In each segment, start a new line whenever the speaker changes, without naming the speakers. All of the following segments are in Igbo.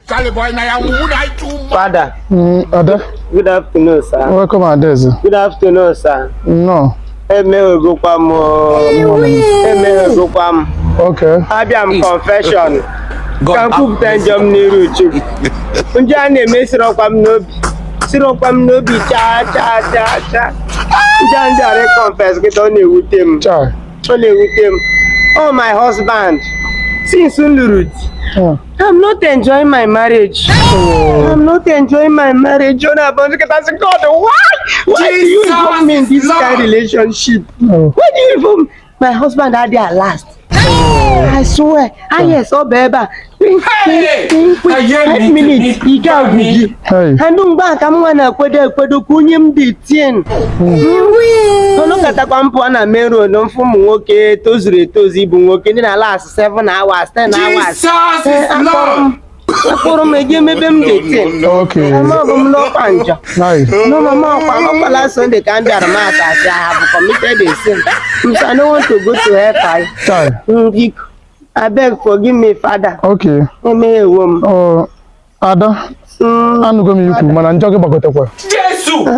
Father.
Ada.
Good afternoon, sir.
Welcome, Adeze.
Good afternoon, sir.
No. Okay.
Abịam confession. Ka kwupụta njọ m n'iru Chukwu. Njọ a na-emesirọkwa m n'obi. Sirọkwa m n'obi cha. Njọ a confess kịta ọ na-ewute m. Ọ na-ewute m. Oh, my husband. Since Nlurut, I'm not enjoying my marriage. I'm not enjoying my marriage. God, why? Why do you involve me in this kind of relationship? Why do you involve my husband at their last? I swear. Yes, oh baby. 5 minutes. He got me. And don't back. I'm gonna put kunyim the 10. No kata kwampo na mero no from nwoke tozure tozi bu nwoke ndi na last 7 hours 10 hours. Akpọrọ m eje mebe m date.
Okay.
Mama bụ m no panja.
Nice.
No mama kwa last Sunday ka m bịara m aka I have committed a sin. I don't want to go to hellfire. I beg forgive me, Father.
Okay. Oh, Ada. Anugo m ikwu mana njọ gị gbagotekwa.
Jesus.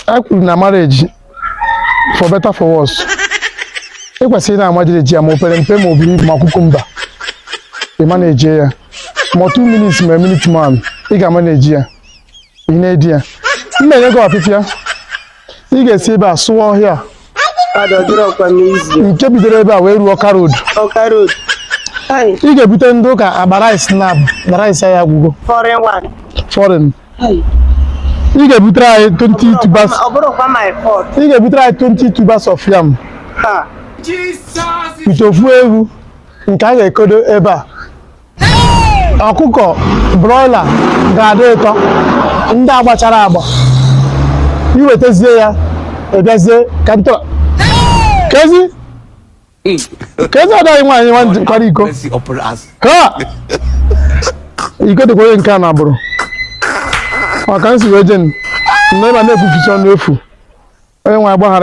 I kwuru na marriage for better for worse. E kwesịrị na amajeji ama opere mpe ma obiri ma kukumba. I manage ya. Ma 2 minutes ma minute man. I ga manage ya. I na-edi ya. Mma nye gị ọpịpịa. I ga-esi ebe a sụọ ọhịa. Nke bidoro ebe a wee ruo Ọka Road.
Ọka Road.
Ị ga-ebute ndị ụka agba rice na rice ya gwugo. Foreign. Ị ga-ebutere anyị 20 tubers.
Ọ bụrụkwa my fault.
Ị ga-ebutere anyị 20 tubers of yam.
Jesus.
Ite ofu ewu nke a ga-ekodo ebe a. Ọkụkọ broiler ga-adị ụtọ. Ndị agbachara agba. Iwetazie ya ebiazie ka ntọ. Kezi ọdọ nwaanyị nkwara iko. Ha! Iko dịkwa onye nke a na-abụrụ. Ọ ka m si wee jen. Nne ma na-ekwuficha ọnụ efu. Onye nwe agbaghara